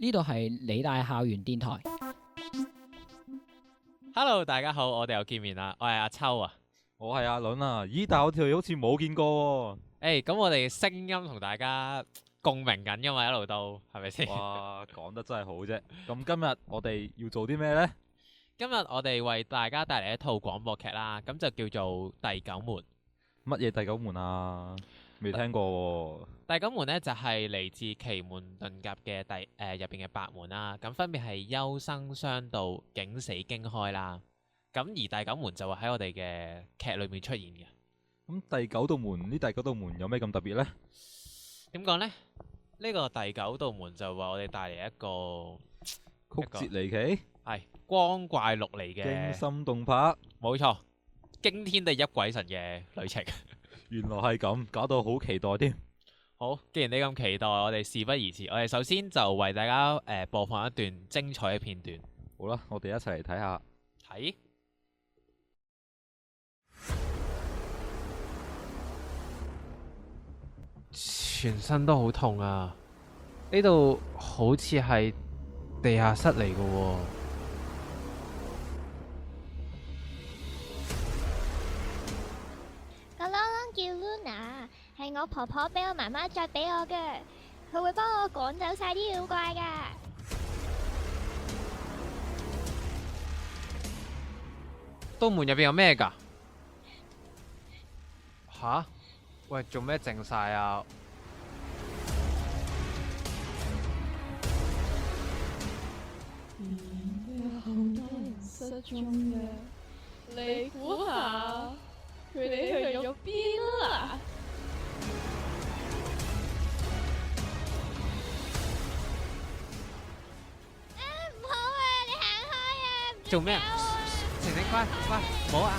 呢度係理大校園電台。Hello，大家好，我哋又見面啦。我係阿秋啊。我係阿倫啊。咦，但係我條友好似冇見過喎。咁我哋聲音同大家共鳴緊㗎嘛，一路都係咪先？哇，講得真係好啫。咁今日我哋要做啲咩呢？今日我哋為大家帶嚟一套廣播劇啦，咁就叫做《第九門》。乜嘢第九門啊？未聽過喎。第九門呢，就係嚟自奇門遁甲嘅入邊嘅八門啦，咁分別係休生傷道、警死驚開啦。咁而第九門就會喺我哋嘅劇裏面出現嘅。咁第九道門呢？第九道門有咩咁特別呢？點講呢？呢個第九道門就為我哋帶嚟一個曲折離奇，係光怪陸離嘅驚心動魄。冇錯，驚天地泣鬼神嘅旅程。原來係咁，搞到好期待添。好，既然你咁期待，我哋事不宜遲，我哋首先就為大家播放一段精彩嘅片段。好啦，我哋一齊嚟睇下。睇，全身都好痛啊！呢度好似係地下室嚟嘅喎。個啷啷叫 Luna，係我婆婆俾我媽媽着俾我嘅，佢會幫我趕走晒啲妖怪噶。道門入邊有咩㗎？吓？喂，做咩靜晒啊？有好多人失蹤嘅，你估下佢哋去咗邊啦？唔好啊，你行開啊！做咩啊？晴晴，乖乖，唔好嗌。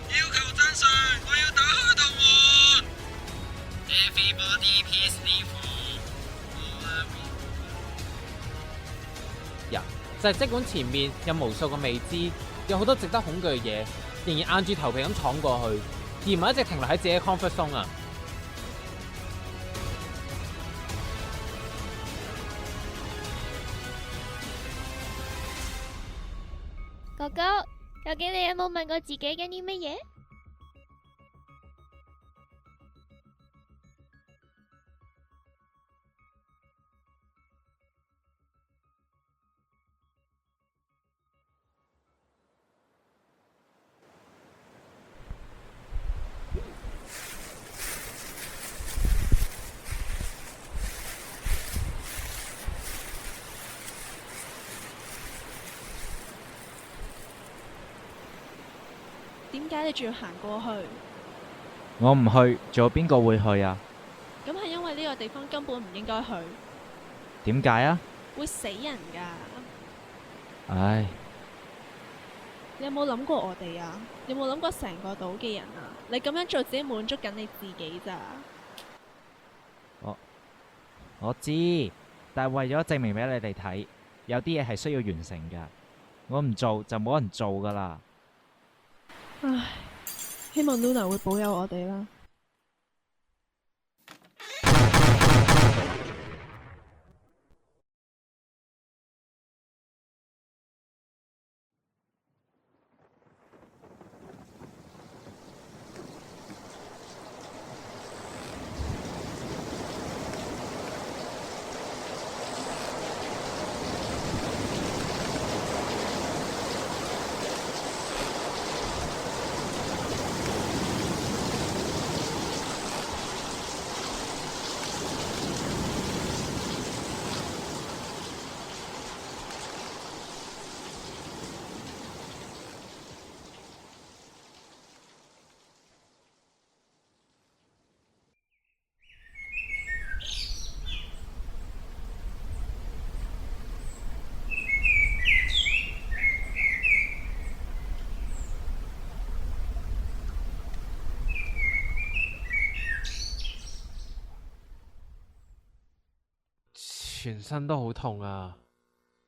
要求真相，我要打開道門。Everybody please leave. 就係即管前面有無數個未知，有好多值得恐懼嘅嘢，仍然硬住頭皮咁闖過去，而唔係一直停留喺自己嘅 comfort zone 啊！哥哥，究竟你有冇問過自己緊啲乜嘢？點解你仲要行過去？我唔去，仲有邊個會去啊？咁係因為呢個地方根本唔應該去，點解啊？會死人㗎。唉，你有冇諗過我哋啊？你有冇諗過成個島嘅人啊？你咁樣做只係滿足緊你自己咋？我知，但係為咗證明俾你哋睇，有啲嘢係需要完成㗎。我唔做就冇人做㗎啦。唉，希望 Luna 會保佑我哋啦。全身都好痛啊！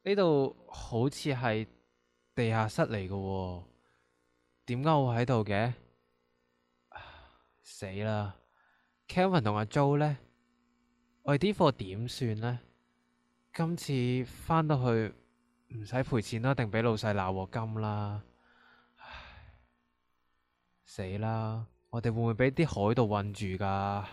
呢度好似係地下室嚟嘅喎，點解我會喺度嘅？死啦！Kelvin 同阿 Jo 呢？我哋啲貨點算呢？今次返到去唔使賠錢啦，定俾老細鬧鑊金啦？唉，死啦！我哋會唔會俾啲海盜困住㗎？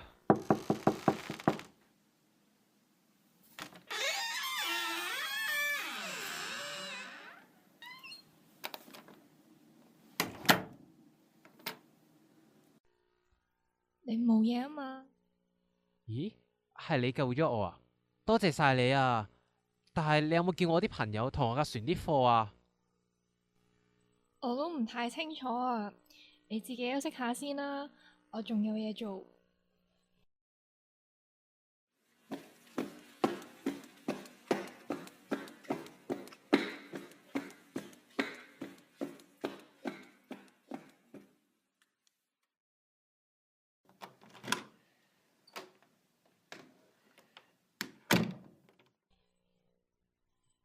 你冇嘢啊嘛？咦，係你救咗我啊！多謝晒你啊！但係你有冇叫我啲朋友同我架船啲貨啊？我都唔太清楚啊，你自己休息下先啦，我仲有嘢做。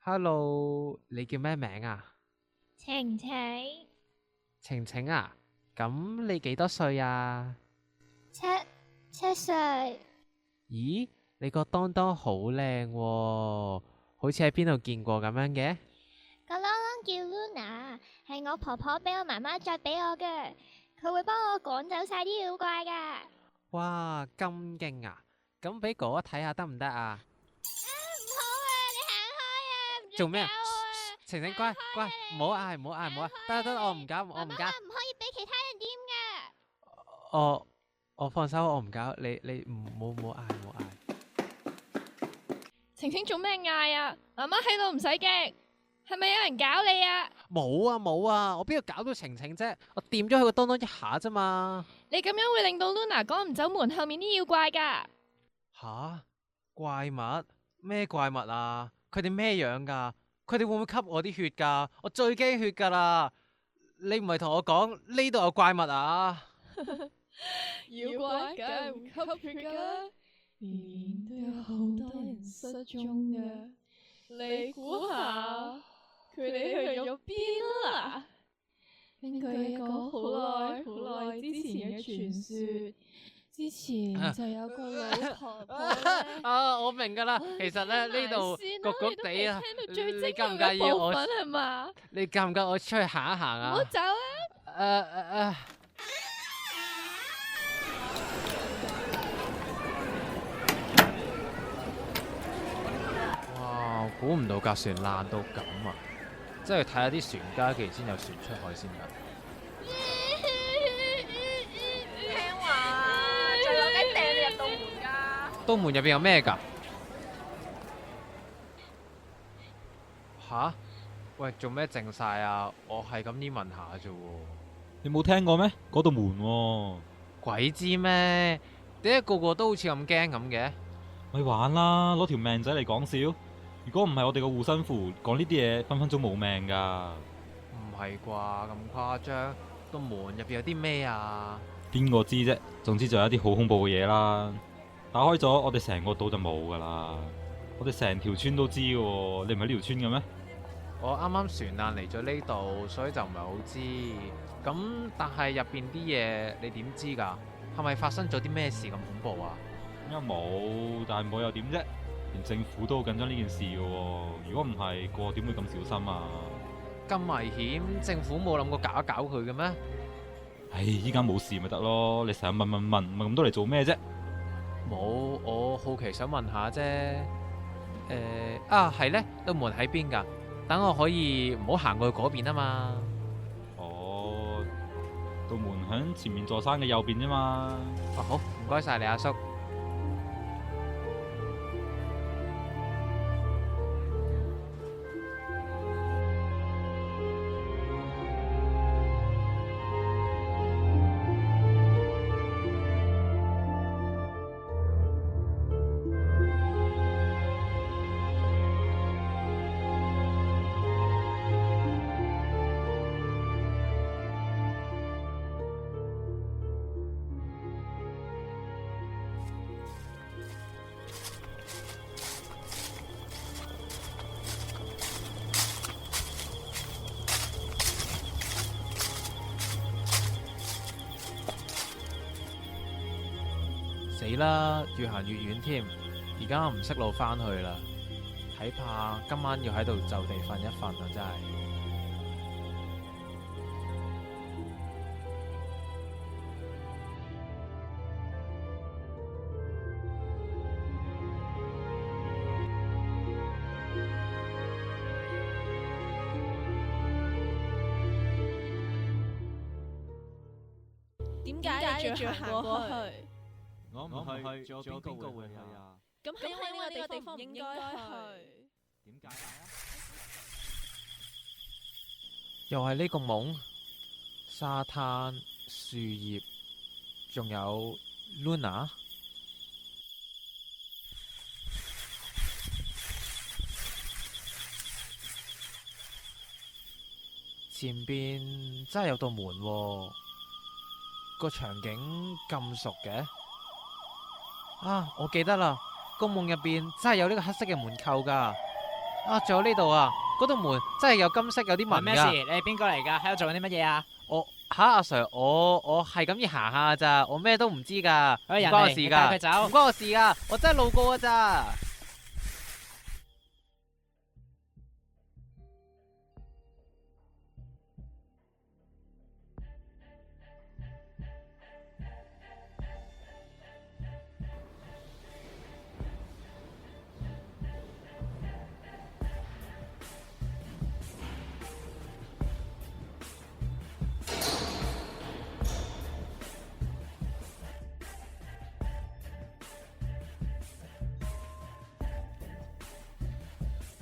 Hello，你叫咩名啊？晴晴，晴晴啊，咁你幾多歲啊？七歲，咦，你個當當好靚喎，好似喺邊度見過咁樣嘅？個啷啷叫 Luna，係我婆婆俾我媽媽着俾我嘅，佢會幫我趕走晒啲妖怪噶。哇，咁勁啊！咁俾哥哥睇下得唔得啊？唔好啊，你行開啊！唔准做咩啊搞我啊？晴晴乖乖，唔好嗌唔好嗌唔好嗌，得，我唔搞我唔搞。媽媽唔可以俾其他人掂噶。我放手，我唔搞。你唔好嗌唔好嗌。晴晴做咩嗌啊？媽媽喺度唔使驚，係咪有人搞你啊？冇啊，我邊度搞到晴晴啫？我掂咗佢個當當一下啫嘛。你咁樣會令到 Luna 趕唔走門後面啲妖怪噶。吓？怪物？咩怪物啊？佢哋咩樣噶？佢哋會唔會吸我啲血噶？我最驚血噶啦！你唔係同我講呢度有怪物啊？妖怪梗係唔吸血噶啦，年年都有好多人失蹤噶。你估下，佢哋去咗邊啦？根據一個好耐之前嘅傳說，之前就有個老婆婆咧。我明噶啦，其實咧呢度焗焗地啊，你介唔介意我？係嘛？你介唔介意我出去行一行啊？唔好走啊！哇！估唔到架船爛到咁啊！即係睇下啲船家幾時先有船出海先得。聽話，最有雞掟你入道門㗎。道門入邊有咩㗎？吓？喂，做咩靜晒啊？我係咁依問下啫喎。你冇聽過咩？嗰道門喎，鬼知咩？點解個個都好似咁驚咁嘅？咪玩啦，攞條命仔嚟講笑。如果唔係我哋個護身符，講呢啲嘢分分鐘冇命㗎。唔係啩？咁誇張？道門入邊有啲咩啊？邊個知啫？總之就有一啲好恐怖嘅嘢啦。打開咗，我哋成個島就冇㗎啦。我哋成條村都知嘅喎，你唔係呢條村嘅咩？我啱啱船難嚟咗呢度，所以就唔係好知。咁但係入邊啲嘢你點知㗎？係咪發生咗啲咩事咁恐怖啊？應該冇，但係冇又點啫？連政府都好緊張呢件事嘅喎。如果唔係，個個點會咁小心啊？咁危險，政府冇諗過搞一搞佢嘅咩？唉，依家冇事咪得咯。你成日問，問咁多嚟做咩啫？冇，我好奇想問下啫。係呢，道門喺邊㗎？等我可以唔好行過去嗰邊啊嘛。哦，道門喺前面座山嘅右邊啫嘛。好，唔該晒你阿叔。啦，越行越遠添，而家唔識路返去啦，睇怕今晚要喺度就地瞓一瞓啊！真係。點解你仲要行過去？我唔去，仲有邊個會去啊？咁係因為呢個地方唔應該去。點解啊？又係呢個夢，沙灘、樹葉，仲有 Luna。前邊真係有道門喎，個場景咁熟嘅。啊，我記得啦，個夢入邊真係有呢個黑色嘅門扣㗎。啊，仲有呢度啊，嗰道門真係有金色，有啲紋㗎。咩事？你係邊個嚟㗎？喺度做緊啲乜嘢啊？阿 Sir，我係咁要行下咋，我咩都唔知㗎，唔人關我事嚟，你帶佢㗎，走唔關我事㗎，我真係路過㗎咋。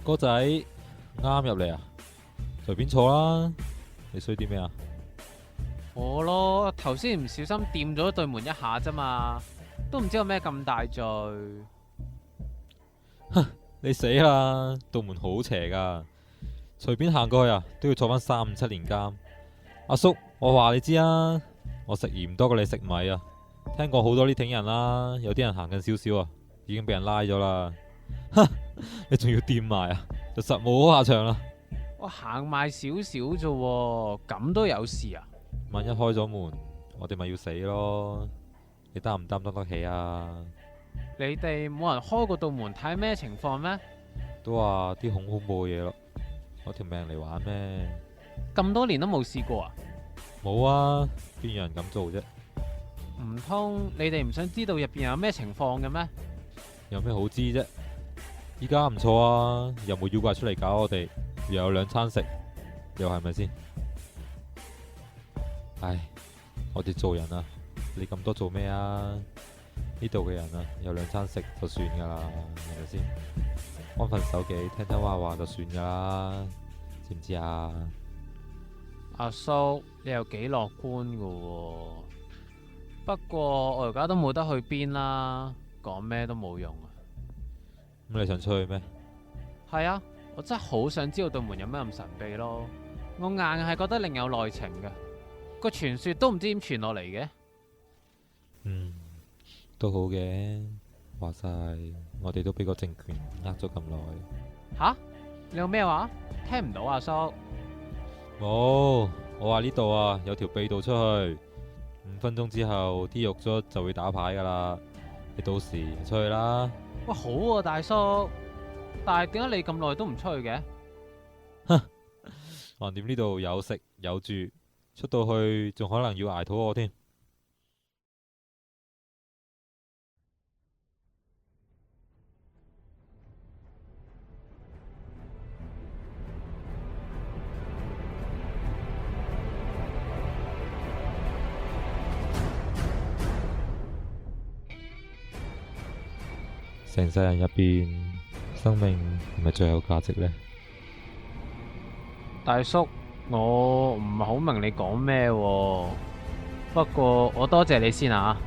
哥仔啱入嚟啊，隨便坐啦。你需要啲咩啊？我咯，頭先唔小心掂咗對門一下啫嘛，都唔知有咩咁大罪。你死啦！道門好邪噶，隨便行過去啊，都要坐翻3、5、7年監。阿叔，我話你知啊，我食鹽多過你食米啊。聽過好多呢挺人啦，有啲人行近少少啊，已經俾人拉咗啦。你仲要掂埋啊，就實冇好下場啦。我行埋少少啫喎，咁都有事啊？萬一開咗門，我哋咪要死咯。你擔唔擔當得起啊？你哋冇人開過道門睇咩情況咩？都話啲恐怖嘅嘢咯，攞條命嚟玩咩？咁多年都冇試過啊？冇啊，邊有人咁做啫？唔通你哋唔想知道入邊有咩情況嘅咩？有咩好知啫？依家唔錯啊，又冇妖怪出嚟搞我哋，又有2餐食，又係咪先？唉，我哋做人啊，你咁多做咩啊？呢度嘅人啊，有2餐食就算噶啦，係咪先？安分守己，聽聽話就算噶啦，知唔知啊？阿叔，你又幾樂觀噶喎？不過我而家都冇得去邊啦，講咩都冇用啊。咁你想出去咩？係啊，我真係好想知道對門有咩咁神秘咯。我硬係覺得另有內情嘅，個傳說都唔知點傳落嚟嘅。都好嘅，話晒我哋都俾個政權呃咗咁耐。吓？你有咩話？聽唔到啊，叔。冇，我話呢度啊有條秘道出去，5分鐘之後啲獄卒就會打牌噶啦，你到時出去啦。哇，好喎，大叔，但係點解你咁耐都唔出去嘅？橫掂呢度有食有住，出到去仲可能要捱肚餓添。成世人入邊，生命係咪最有價值呢？大叔，我唔係好明你講咩喎，不過我多謝你先啊。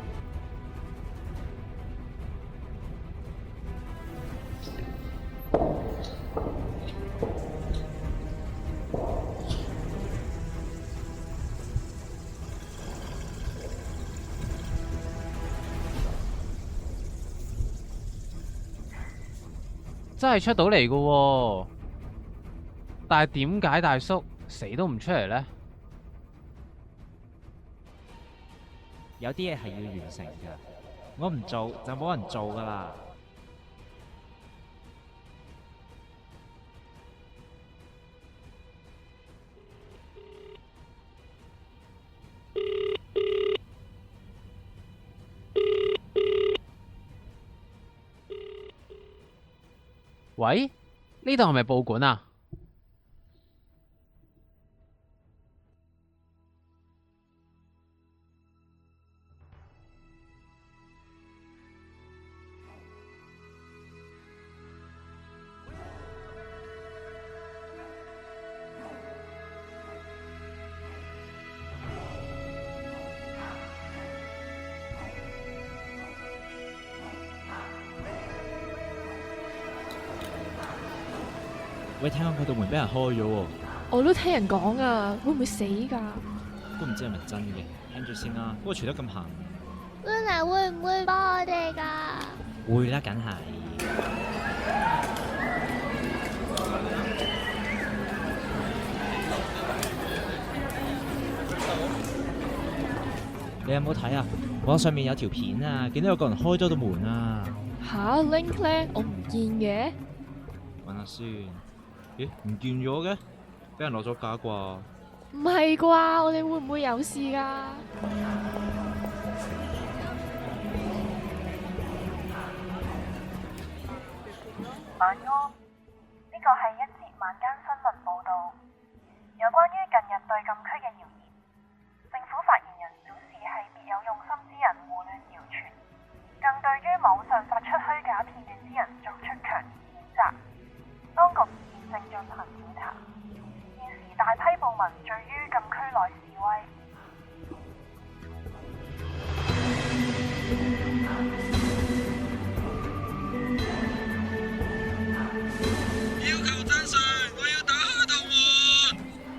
真係出到嚟嘅喎，但係點解大叔死都唔出嚟呢？有啲嘢係要完成㗎，我唔做就冇人做噶啦。喂，呢度係咪報館啊？喂，聽講佢道門俾人開咗喎，我都聽人講啊，會唔會死㗎？都唔知係咪真嘅，聽住先啦。不過除得咁行， Luna 會唔會幫我哋㗎？會啦，梗係。你有冇睇啊？網上面有條片啊，見到有個人開咗道門啊。吓 Link 咧，我唔見嘅。揾下先。咦，唔見咗嘅？俾人攞咗架啩？唔係啩？我哋會唔會有事㗎？晚安，呢個係一節晚間新聞報導，有關於近日對禁區嘅謠言。政府發言人表示係別有用心之人胡亂謠傳，更對於網上發出虛假片段之人作出強烈譴責。當局現正進行調查，現時大批暴民聚於禁區內示威。要求真相，我要打開道門。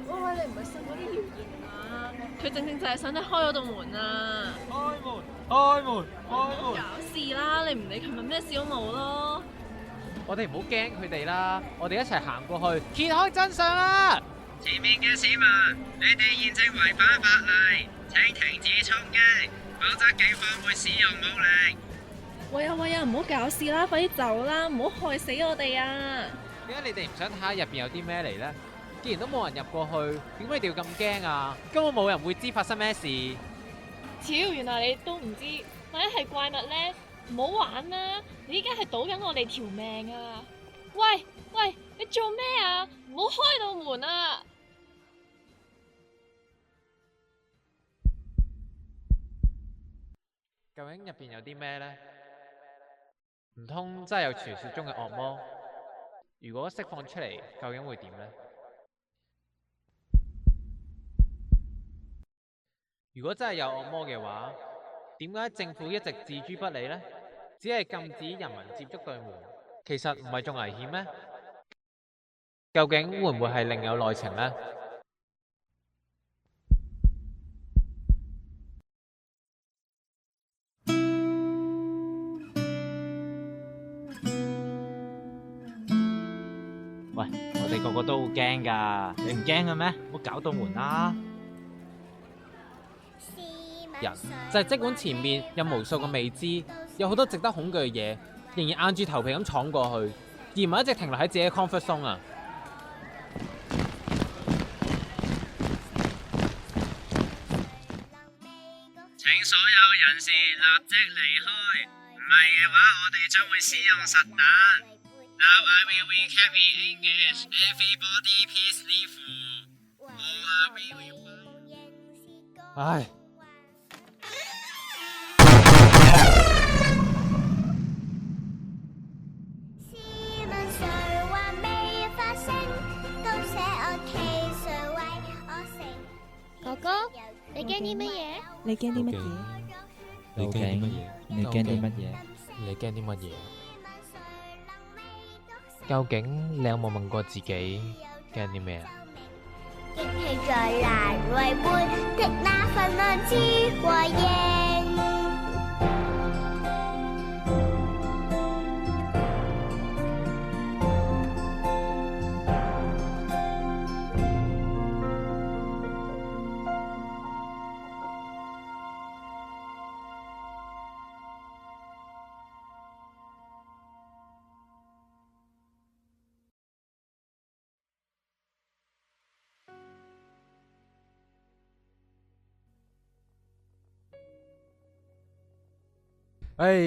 喂，你唔係信嗰啲謠言啊？佢正正就係想你開嗰道門啊！開門，開門，開門！搞事啦！你唔理琴日咩事都冇咯。我哋唔好驚佢哋啦，我哋一齊行過去，揭開真相啦！前面嘅市民，你哋現正違反法例，請停止衝擊，否則警方會使用武力。喂啊，唔好搞事啦，快啲走啦，唔好害死我哋啊！點解你哋唔想睇下入邊有啲咩嚟呢？既然都冇人入過去，點解你哋要咁驚啊？根本冇人會知發生咩事。超，原來你都唔知，萬一係怪物咧，唔好玩啦！你依家係賭緊我哋條命啊！喂，你做咩啊？唔好開道門啊！究竟入邊有啲咩呢？唔通真係有傳說中嘅惡魔？如果釋放出嚟，究竟會點呢？如果真係有惡魔嘅話，點解政府一直置諸不理呢？只係禁止人民接觸對門，其實唔係仲危險咩？究竟會唔會係另有內情呢？喂，我哋個個都好驚㗎，你唔驚嘅咩？唔好搞道門啦！人就係即管前面有無數個未知，有好多值得恐懼嘅嘢，仍然硬住頭皮咁闖過去，而唔係一直停留喺自己嘅 comfort zone 啊！請所有人士立即離開，唔係嘅話，我哋將會使用實彈。Now I will recap in English. Everybody please leave. Or I will. 唉。哥哥，你驚啲乜嘢？你驚啲乜嘢？你驚啲乜嘢？你驚啲乜嘢？你驚啲乜嘢？究竟你有冇問過自己驚啲咩啊？激氣在難為杯的那份愛之過應。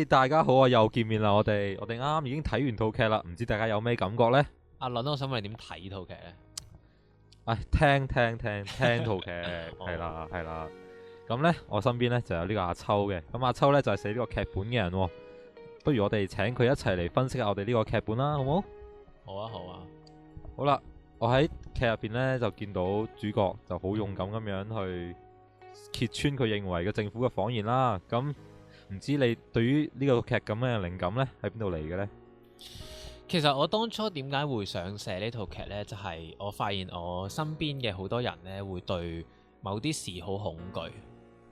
大家好啊，又見面啦！我哋啱啱已經睇完套劇啦，唔知大家有咩感覺呢？阿倫，我想問你點睇套劇咧？聽套劇係啦係啦。咁呢，我身邊呢就有呢個阿秋嘅。咁阿秋呢，就係寫呢個劇本嘅人喎。不如我哋請佢一齊嚟分析下我哋呢個劇本啦，好冇？好啊好啊。好啦，我喺劇入邊呢，就見到主角就好勇敢咁樣去揭穿佢認為嘅政府嘅謊言啦。咁唔知你對於呢個劇咁嘅靈感呢，喺邊度嚟嘅呢？其實我當初點解會想寫呢套劇呢？就係我發現我身邊嘅好多人呢，會對某啲事好恐懼，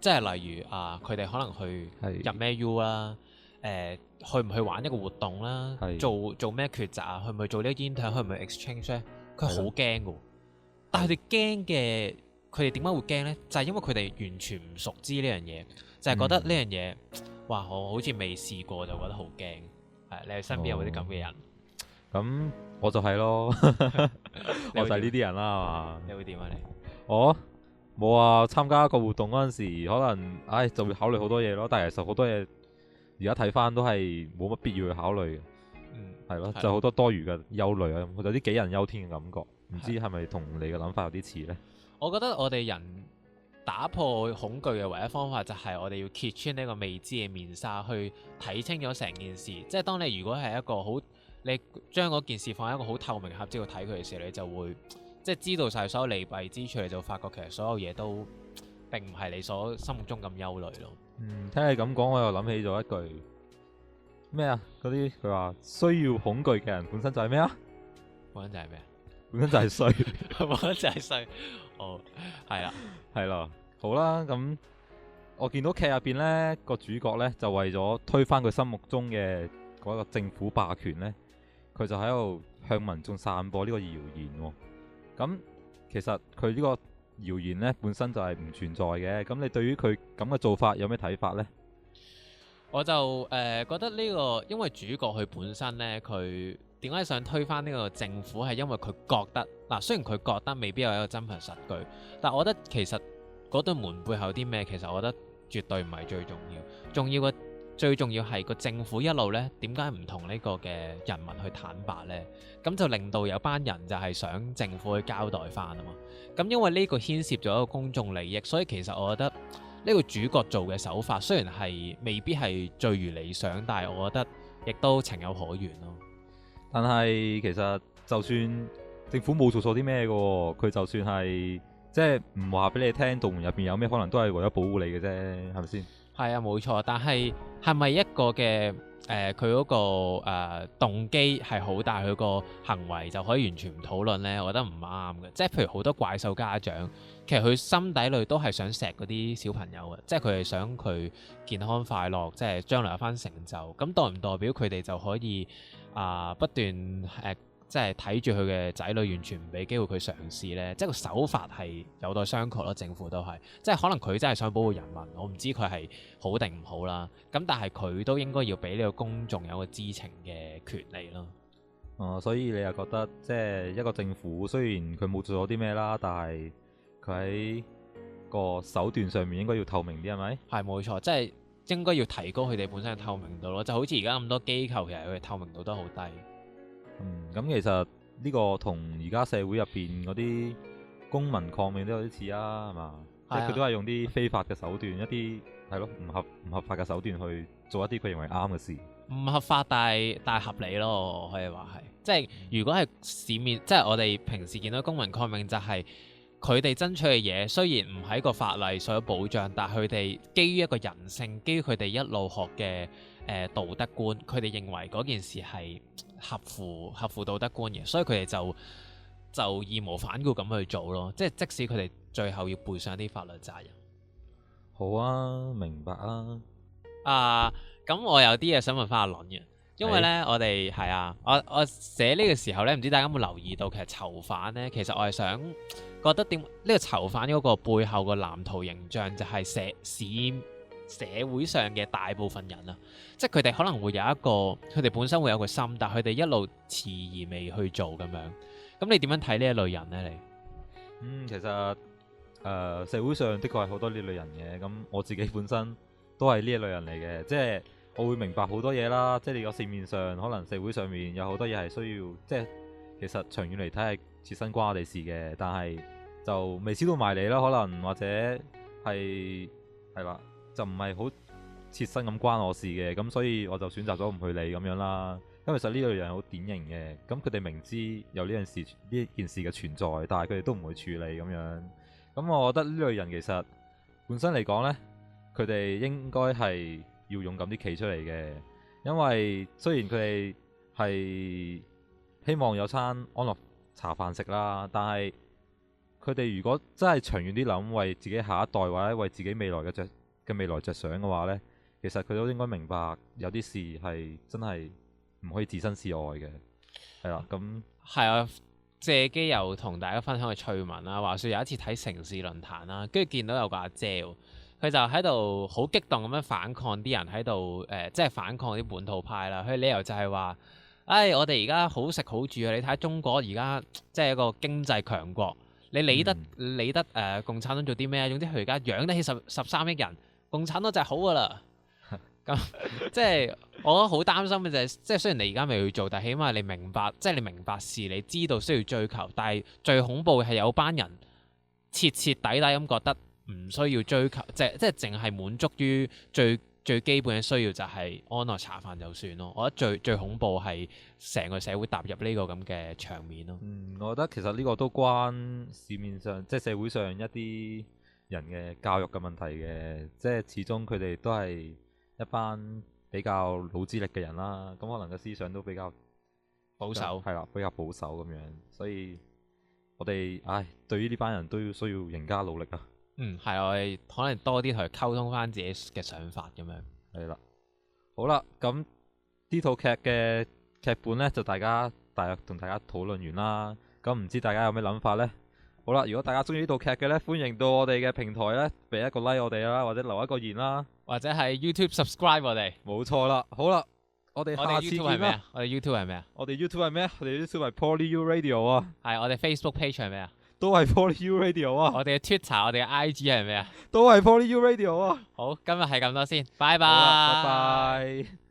即係例如佢哋可能去入咩 U 啦，去唔去玩一個活動啦，做咩抉擇啊，去唔去做呢個 intern，去唔去 exchange 咧，佢好驚㗎。但係佢哋驚嘅，佢哋點解會驚呢？就係因為佢哋完全唔熟知呢樣嘢，就係覺得呢樣嘢，哇！我好似未試過就覺得好驚。你哋身邊有冇啲咁嘅人？咁我就係咯，我就係呢啲人啦，係嘛？你會點啊？你我冇啊！參加一個活動嗰陣時，可能就會考慮好多嘢咯。但係其實好多嘢而家睇翻都係冇乜必要去考慮嘅。係咯，就好多多餘嘅憂慮啊，有啲杞人憂天嘅感覺。唔知係咪同你嘅諗法有啲似呢？我覺得我哋人打破恐懼嘅唯一方法就係我哋要揭穿呢個未知嘅面紗，去睇清咗成件事。即係當你如果係一個好，你將嗰件事放喺一個好透明嘅盒子度睇佢嘅時候，你就會即係知道晒所有利弊之處，你就發覺其實所有嘢都並唔係你所心目中咁憂慮咯。聽你咁講，我又諗起咗一句咩啊？嗰啲佢話需要恐懼嘅人本身就係咩啊？本身就係咩？本身就係衰，本身就係衰。哦，係啦，係啦，好啦，咁我見到劇入邊呢個主角呢，就為咗推翻佢心目中嘅嗰個政府霸權呢，佢就喺度向民眾散播呢個謠言喎。咁其實佢呢個謠言呢本身就係唔存在嘅。咁你對於佢咁嘅做法有咩睇法呢？我就覺得呢個，因為主角佢本身呢，佢點解想推翻呢個政府，係因為佢覺得嗱，雖然佢覺得未必有一個真憑實據，但我覺得其實嗰對門背後有啲咩，其實我覺得絕對唔係最重要。最重要係個政府一路呢，點解唔同呢個嘅人民去坦白呢？咁就令到有班人就係想政府去交代翻啊嘛。咁因為呢個牽涉咗一個公眾利益，所以其實我覺得呢個主角做嘅手法雖然係未必係最如理想，但係我覺得亦都情有可原咯。但係其實就算政府冇做錯啲咩嘅，佢就算係即係唔話俾你聽，道門入邊有咩，可能都係為咗保護你嘅啫，係咪先？係啊，冇錯。但係咪一個嘅佢嗰個動機係好，但係佢個行為就可以完全唔討論呢？我覺得唔啱嘅。即係譬如好多怪獸家長，其實佢心底裏都係想錫嗰啲小朋友嘅，即係佢係想佢健康快樂，即係將來有翻成就。咁代唔代表佢哋就可以不斷即係睇住佢嘅仔女，完全唔俾機會佢嘗試呢？即係個手法係有待商榷咯。政府都係，即係可能佢真係想保護人民，我唔知佢係好定唔好啦。咁但係佢都應該要俾呢個公眾有個知情嘅權利咯。所以你又覺得即係一個政府，雖然佢冇做咗啲咩啦，但係佢喺個手段上面應該要透明啲，係咪？係冇錯，即係應該要提高佢哋本身嘅透明度咯。就好似而家咁多機構，其實佢哋透明度都好低。咁其實呢個同而家社會入邊嗰啲公民抗命都有啲似啊，係嘛？即係佢都係用啲非法嘅手段，一啲係咯唔合法嘅手段去做一啲佢認為啱嘅事。唔合法，但係合理咯，可以話係。即係如果係市面，即係我哋平時見到公民抗命，就係佢哋爭取嘅嘢，雖然唔喺個法例所保障，但係佢哋基於一個人性，基於佢哋一路學嘅道德觀，佢哋認為嗰件事係合乎道德觀嘅，所以佢哋就義無反顧咁去做咯。即係即使佢哋最後要背上一啲法律責任。好啊，明白啊。咁我有啲嘢想問翻阿倫嘅，因為呢，我哋係我寫呢個時候呢，唔知大家有冇留意到，其實囚犯呢，其實我係想覺得點呢個囚犯嗰個背後個藍圖形象就係社會上嘅大部分人啊，即係佢哋可能會有一個，佢哋本身會有個心，但係佢哋一路遲疑未去做咁樣。咁你點樣睇呢一類人呢？你其實社會上的確係好多呢類人嘅。咁我自己本身都係呢一類人嚟嘅，即係我會明白好多嘢啦。即係你個市面上可能社會上面有好多嘢係需要，即係其實長遠嚟睇係切身關我哋事嘅，但係就未燒到埋嚟啦。可能或者係啦，就唔係好切身咁關我事嘅，咁所以我就選擇咗唔去理咁樣啦。因為其實呢類人好典型嘅，咁佢哋明知有呢件事嘅存在，但係佢哋都唔會處理咁樣。咁我覺得呢類人其實本身嚟講呢，佢哋應該係要勇敢啲企出嚟嘅，因為雖然佢哋係希望有餐安樂茶飯食啦，但係佢哋如果真係長遠啲諗，為自己下一代或者為自己未來着想嘅話呢，其實佢都應該明白有啲事係真係唔可以置身事外嘅，係啦。咁係啊，借機又同大家分享個趣聞啦。話說有一次睇城市論壇啦，跟住見到有個阿姐喎，佢就喺度好激動咁樣反抗啲人喺度即係反抗啲本土派啦。佢理由就係話：我哋而家好食好住啊！你睇中國而家即係一個經濟強國，你理得共產黨做啲咩？總之佢而家養得起13億人，共產黨就係好噶啦。咁即係我覺得好擔心嘅就係，即係雖然你而家未去做，但係起碼你明白，即係你明白事，你知道需要追求。但係最恐怖嘅係有班人徹徹底底咁覺得唔需要追求，即係淨係滿足於最基本嘅需要，就係安樂茶飯就算咯。我覺得最恐怖係成個社會踏入呢個咁嘅場面咯。我覺得其實呢個都關市面上即係社會上一啲人嘅教育嘅問題嘅，即係始終佢哋都係一班比較老資歷嘅人啦，咁可能個思想都比較保守，係啦，比較保守咁樣，所以我哋對於呢班人都需要更加努力啊。係我哋可能多啲同佢溝通翻自己嘅想法咁樣。係啦，好啦，咁呢套劇嘅劇本呢，就大約同大家討論完啦。咁唔知大家有咩諗法呢？好啦，如果大家中意呢套劇嘅呢，歡迎到我哋嘅平台呢，俾一個 like 我哋啦，或者留一個言啦，或者係 YouTube subscribe 我哋。冇錯啦，好啦，我哋下次見啦。我哋 YouTube 係咩啊？我哋 YouTube 係咩啊？我哋 YouTube 係 PolyU Radio 啊。係我哋 Facebook page 係咩啊？都係 PolyU Radio 啊。我哋嘅 Twitter、我哋嘅 IG 係咩啊？都係 PolyU Radio 啊。好，今日係咁多先，拜拜。拜拜。